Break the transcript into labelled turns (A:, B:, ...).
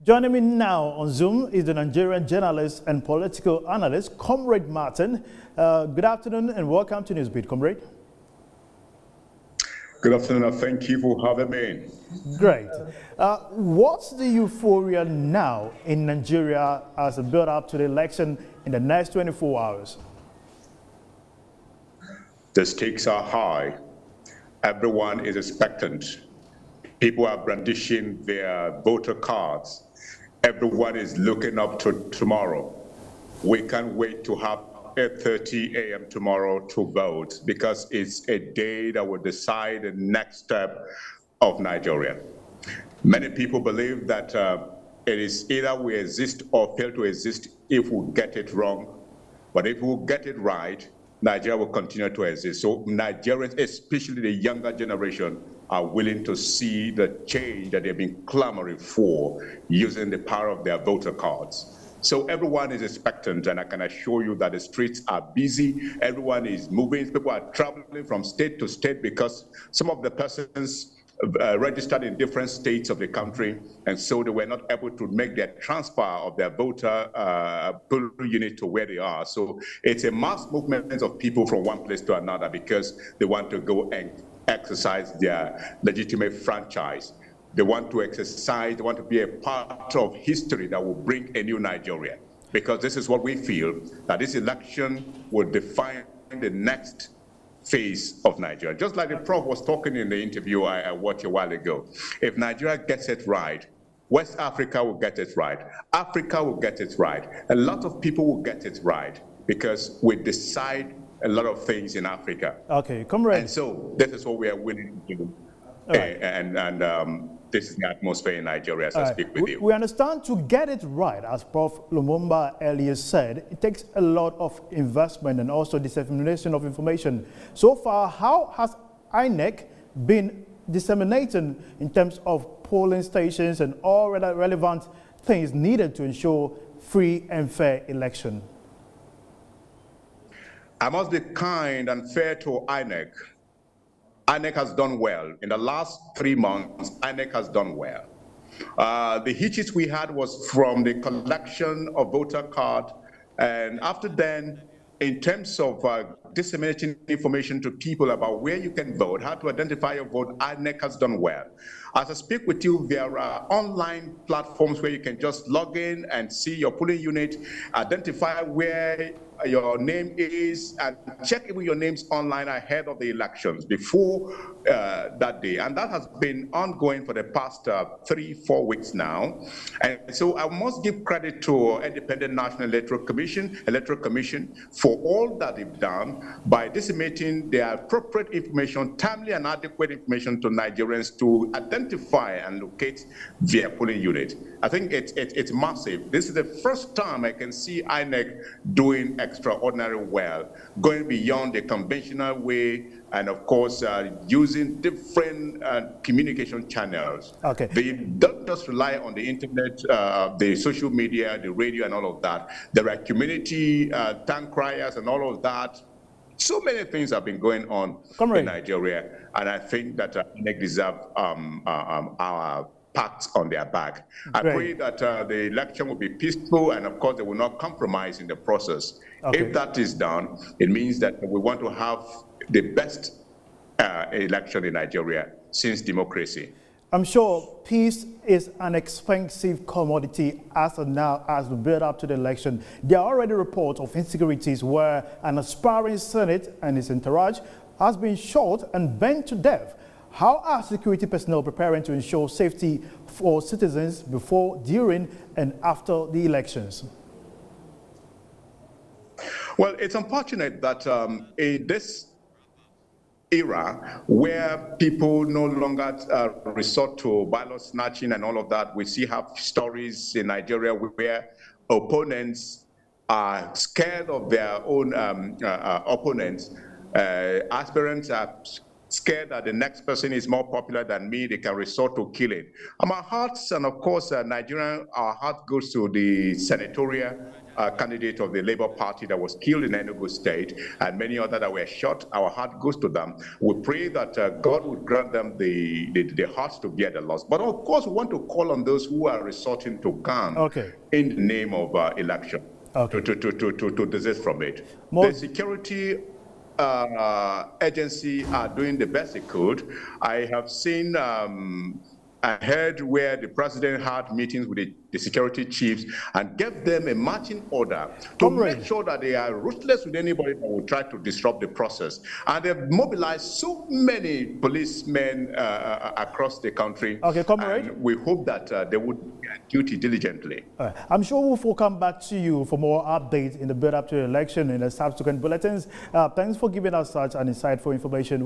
A: Joining me now on Zoom is the Nigerian journalist and political analyst, Comrade Martin. Good afternoon and welcome to Newsbeat, Comrade.
B: Good afternoon, and thank you for having me.
A: Great. What's the euphoria now in Nigeria as a build-up to the election in the next 24 hours?
B: The stakes are high. Everyone is expectant. People are brandishing their voter cards. Everyone is looking up to tomorrow. We can't wait to have 8:30 a.m. tomorrow to vote because it's a day that will decide the next step of Nigeria. Many people believe that it is either we exist or fail to exist if we get it wrong. But if we get it right, Nigeria will continue to exist. So Nigerians, especially the younger generation, are willing to see the change that they've been clamoring for using the power of their voter cards. So everyone is expectant, and I can assure you that the streets are busy. Everyone is moving. People are traveling from state to state because some of the persons registered in different states of the country, and so they were not able to make their transfer of their voter polling unit to where they are. So it's a mass movement of people from one place to another because they want to go and exercise their legitimate franchise. They want to exercise, they want to be a part of history that will bring a new Nigeria. Because this is what we feel, that this election will define the next phase of Nigeria. Just like the Prof was talking in the interview I watched a while ago. If Nigeria gets it right, West Africa will get it right. Africa will get it right. A lot of people will get it right because we decide a lot of things in Africa.
A: Okay, Comrade.
B: And so this is what we are willing to do. Right. This is the atmosphere in Nigeria as I speak with you.
A: We understand to get it right, as Prof. Lumumba earlier said, it takes a lot of investment and also dissemination of information. So far, how has INEC been disseminating in terms of polling stations and all relevant things needed to ensure free and fair election?
B: I must be kind and fair to INEC. INEC has done well. In the last 3 months, INEC has done well. The hitches we had was from the collection of voter card, and after then, in terms of disseminating information to people about where you can vote, how to identify your vote, INEC has done well. As I speak with you, there are online platforms where you can just log in and see your polling unit, identify where your name is, and check if your name's online ahead of the elections before that day. And that has been ongoing for the past 3-4 weeks now. And so I must give credit to Independent National Electoral Commission for all that they've done by disseminating the appropriate information, timely and adequate information to Nigerians to identify and locate their polling unit. I think it's massive. This is the first time I can see INEC doing extraordinary well, going beyond the conventional way, and of course using different communication channels.
A: Okay.
B: They don't just rely on the internet, the social media, the radio, and all of that. There are community tank criers and all of that. So many things have been going on in Nigeria, and I think that INEC deserve our pats on their back. I pray that the election will be peaceful, and of course they will not compromise in the process. Okay. If that is done, it means that we want to have the best election in Nigeria since democracy.
A: I'm sure peace is an expensive commodity as of now as we build up to the election. There are already reports of insecurities where an aspiring Senate and his entourage has been shot and burned to death. How are security personnel preparing to ensure safety for citizens before, during, and after the elections?
B: Well, it's unfortunate that in this era where people no longer resort to ballot snatching and all of that, we have stories in Nigeria where opponents are scared of their own opponents. Aspirants are scared that the next person is more popular than me, they can resort to killing. And my hearts, and of course, Nigerian, our heart goes to the senatorial candidate of the Labour Party that was killed in Enugu State, and many others that were shot. Our heart goes to them. We pray that God would grant them the hearts to bear the loss. But of course, we want to call on those who are resorting to gun in the name of election to desist from it. The security agency are doing the best it could. I have seen I heard where the president had meetings with the security chiefs and gave them a marching order to make sure that they are ruthless with anybody that will try to disrupt the process. And they've mobilized so many policemen across the country. Comrade. And we hope that they would do their duty diligently.
A: I'm sure we'll come back to you for more updates in the build-up to the election in the subsequent bulletins. Thanks for giving us such an insightful information.